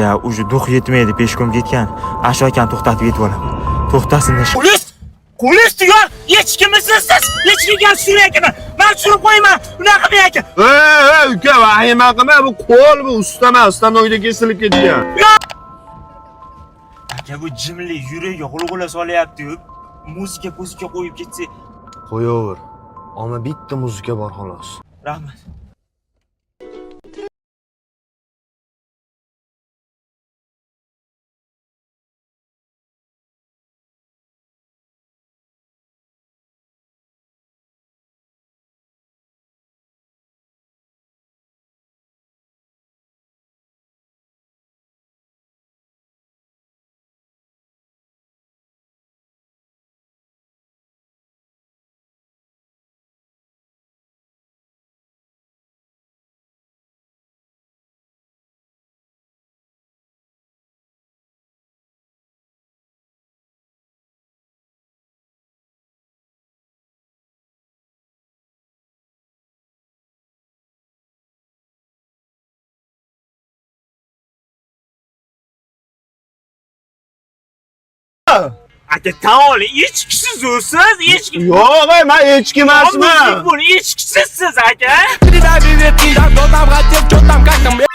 Ya уже duh yetmaydi, peshkom ketgan. Ashu akani to'xtatib yetib olaman. To'xtasin. Qo'lis tugar, echkimisiz siz? Echkiga suryakmi? Men surib qo'yman. Bunaqa qilmang aka. Uka, vahima qilma, bu qo'l bu ustama, stanoyda kesilib ketgan. Aka bu jimlik yuragiga g'ulg'ula solyapti-yu. Muzika qo'yib ketsa. Qo'yaver. Ammo bitta muzika bor xolos. Rahmat. Aka taoli echkisiz siz, echki. Yo'q, men echki emasman. Buni echkisiz siz aka. Что там, как там